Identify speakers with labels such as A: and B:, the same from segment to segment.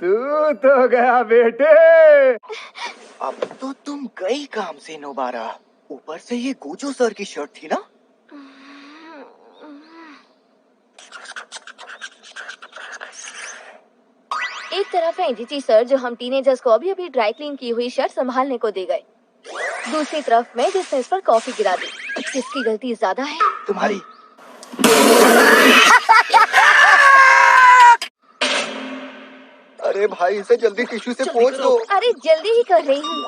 A: तू तो गया बेटे।
B: अब तो तुम गई काम से नोबारा। ऊपर से ये गोजो सर की शर्ट थी ना।
C: एक तरफ है एनजीटी सर जो हम टीनेजर्स को अभी अभी ड्राई क्लीन की हुई शर्ट संभालने को दे गए। दूसरी तरफ मैं जिसने इस पर कॉफी गिरा दी। किसकी गलती ज्यादा है?
B: तुम्हारी। अरे भाई इसे जल्दी टिश्यू से पोंछ दो।
C: अरे जल्दी ही कर रही हूँ।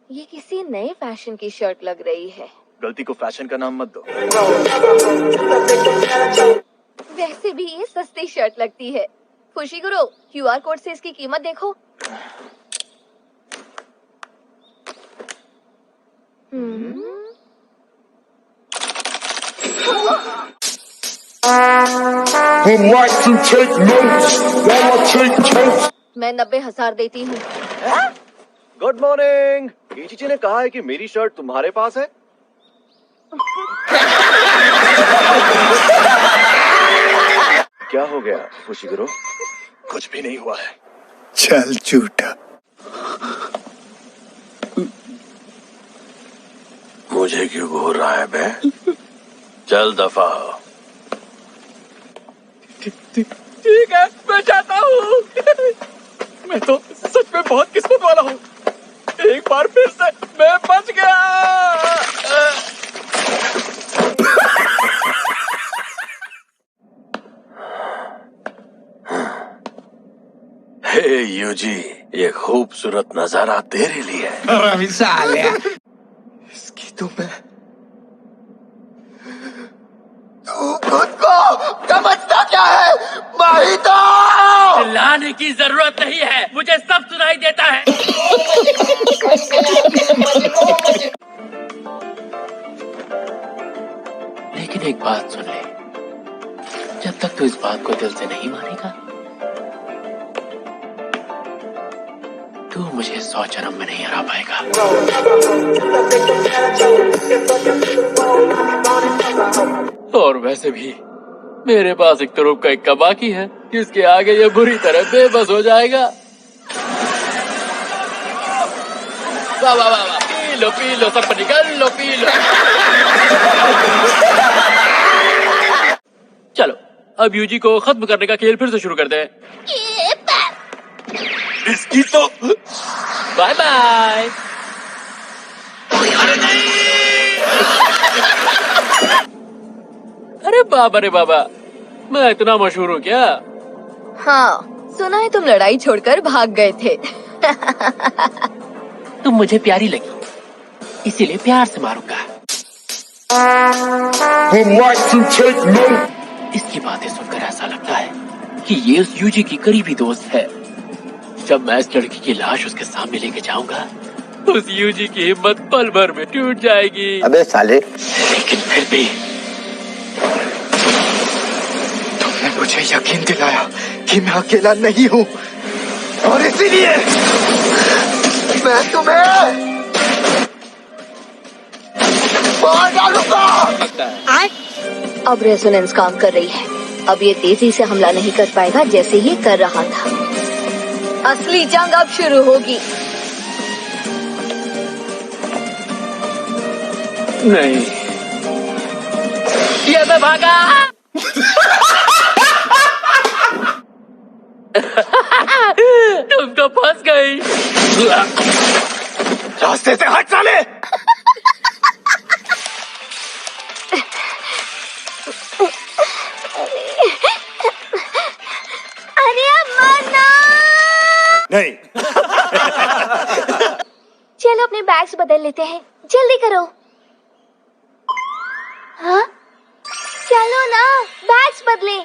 C: ये किसी नए फैशन की शर्ट लग रही है।
A: गलती को फैशन का नाम मत दो।
C: वैसे भी ये सस्ती शर्ट लगती है। फुशिगुरो, क्यूआर कोड से इसकी कीमत देखो। मैं 90,000 देती हूँ।
A: Good morning. ईचिची ने कहा है कि मेरी शर्ट तुम्हारे पास है। क्या हो गया फुशिगुरो? कुछ भी नहीं हुआ है।
D: चल झूठा।
E: मुझे क्यों घूर रहा है बे? चल दफा हो।
A: ठीक है, मैं जाता हूँ। मैं तो सच में बहुत किस्मत वाला हूँ। एक बार फिर से मैं बच गया।
E: हे यूजी, ये खूबसूरत नजारा तेरे लिए है।
B: इसकी तो मैं खुद को समझता क्या है? माहितो!
F: चिल्लाने की जरूरत नहीं है, मुझे सब सुनाई देता है। लेकिन एक बात सुन ले, जब तक तू इस बात को दिल से नहीं मानेगा, तू मुझे 100 जन्म में नहीं हरा पाएगा। और वैसे भी मेरे पास एक तुरुप का इक्का बाकी है, जिसके आगे ये बुरी तरह बेबस हो जाएगा। वाह वाह वाह, पी लो सब निकल लो, पी लो। चलो अब यूजी को खत्म करने का खेल फिर से शुरू करते हैं।
E: इसकी तो
F: बाय बाय। अरे बाबा, मैं इतना मशहूर हूँ क्या?
C: हाँ, सुना है तुम लड़ाई छोड़कर भाग गए थे।
F: तुम मुझे प्यारी लगी, इसीलिए प्यार से मारूंगा। इसकी बातें सुनकर ऐसा लगता है कि ये उस यूजी की करीबी दोस्त है। जब मैं इस लड़की की लाश उसके सामने लेके जाऊंगा, उस यूजी की हिम्मत पल भर में टूट जाएगी।
D: अबे साले,
F: लेकिन फिर भी
B: तुमने मुझे यकीन दिलाया कि मैं अकेला नहीं हूँ, और इसीलिए मैं तुम्हें मार डालूंगा।
C: अब रेजोनेंस काम कर रही है। अब ये तेजी से हमला नहीं कर पाएगा जैसे ये कर रहा था। असली जंग अब शुरू होगी।
F: नहीं, ये मैं भागा। तुम तो फंस गई।
B: रास्ते से हट साले।
C: अरे मरना
D: नहीं।
C: चलो अपने बैग्स बदल लेते हैं, जल्दी करो। हाँ, चलो ना, बैग्स बदले।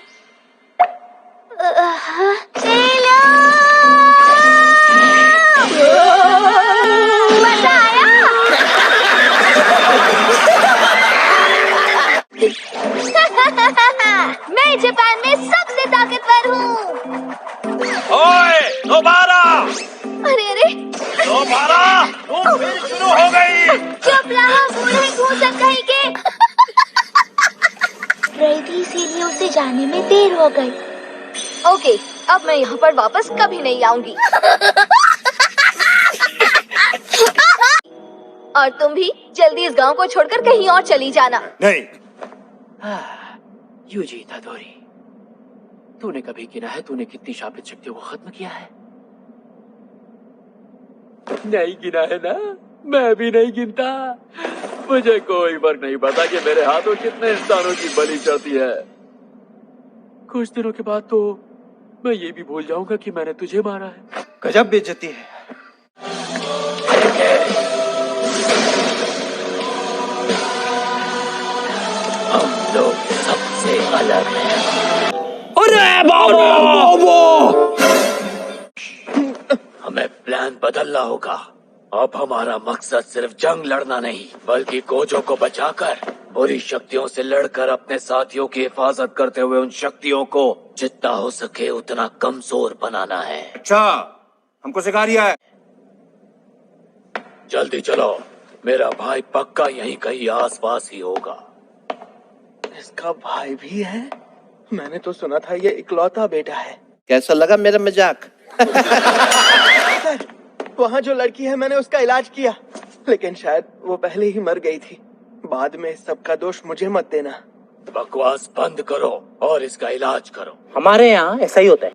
C: चलो, मजा आया। मैं जापान में सबसे ताकतवर हूँ।
E: ओए दोबारा।
C: अरे
E: दोबारा धूप फिर शुरू हो गई।
C: चुप रहो बूढ़े घूसक कहीं के। रही थी सीढ़ियों से जाने में देर हो गई। ओके, अब मैं यहाँ पर वापस कभी नहीं आऊंगी। और तुम भी जल्दी इस गांव को छोड़कर कहीं और चली जाना।
D: नहीं।
F: यूजी इतादोरी, तूने कभी गिना है तूने कितनी शापित शक्तियों को खत्म किया है? नहीं गिना है ना? मैं भी नहीं गिनता। मुझे कोई फर्क नहीं पड़ता कि मेरे हाथों कितने इंसानों की बलि चढ़ती है। कुछ दिनों के बाद तो मैं ये भी भूल जाऊंगा कि मैंने तुझे मारा है।
B: गजब बेइज्जती है।
F: हम लोग सबसे अलग हैं।
A: अरे बाबू!
F: हमें प्लान बदलना होगा। अब हमारा मकसद सिर्फ जंग लड़ना नहीं, बल्कि गोजो को बचाकर बुरी शक्तियों से लड़कर अपने साथियों की हिफाजत करते हुए उन शक्तियों को जितना हो सके उतना कमजोर बनाना है।
B: अच्छा, हमको सिखा रिया है।
F: जल्दी चलो, मेरा भाई पक्का यहीं कहीं आसपास ही होगा।
G: इसका भाई भी है? मैंने तो सुना था ये इकलौता बेटा है।
H: कैसा लगा मेरा मजाक?
G: सर, वहाँ जो लड़की है मैंने उसका इलाज किया, लेकिन शायद वो पहले ही मर गई थी। बाद में इस सब का दोष मुझे मत देना।
F: बकवास बंद करो और इसका इलाज करो।
H: हमारे यहाँ ऐसा ही होता है।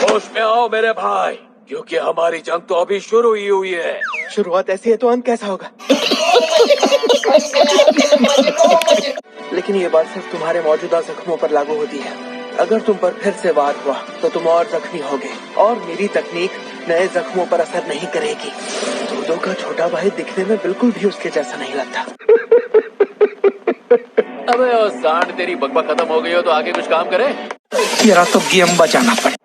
F: होश में आओ मेरे भाई, क्योंकि हमारी जंग तो अभी शुरू ही हुई है।
G: शुरुआत ऐसी है तो अंत कैसा होगा? लेकिन ये बात सिर्फ तुम्हारे मौजूदा जख्मों पर लागू होती है। अगर तुम पर फिर से वार हुआ तो तुम और जख्मी होगे, और मेरी तकनीक नए जख्मों पर असर नहीं करेगी। दूधों का छोटा भाई दिखने में बिल्कुल भी उसके जैसा नहीं लगता।
F: अबे ओ सांड, तेरी बकबक खत्म हो गई हो तो आगे कुछ काम करे।
B: तेरा तो गेम बचाना पड़े।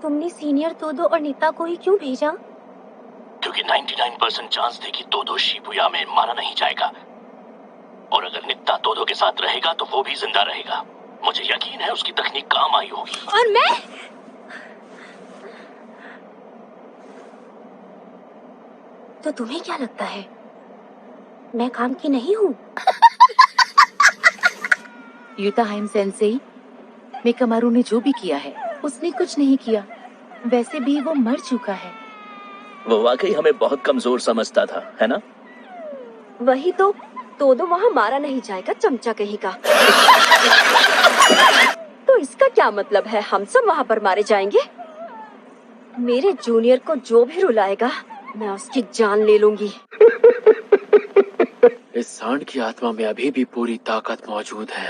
C: तुमने सीनियर तोदो और नीता को ही क्यों भेजा?
E: क्योंकि 99% चांस थे कि तोदो शिबुया में मारा नहीं जाएगा, और अगर नित्ता तोदो के साथ रहेगा तो वो भी जिंदा रहेगा। मुझे यकीन है उसकी तकनीक काम आई होगी।
C: और मैं? तो तुम्हें क्या लगता है मैं काम की नहीं हूँ?
I: यूताहाइम सेंसेई, मेकामारू ने जो भी किया है उसने कुछ नहीं किया। वैसे भी वो मर चुका है।
E: वो वाकई हमें बहुत कमजोर समझता था, है ना?
C: वही तो वहाँ मारा नहीं जाएगा, चमचा कहीं का। तो इसका क्या मतलब है हम सब वहाँ पर मारे जाएंगे? मेरे जूनियर को जो भी रुलाएगा मैं उसकी जान ले लूंगी।
F: इस सांड की आत्मा में अभी भी पूरी ताकत मौजूद है।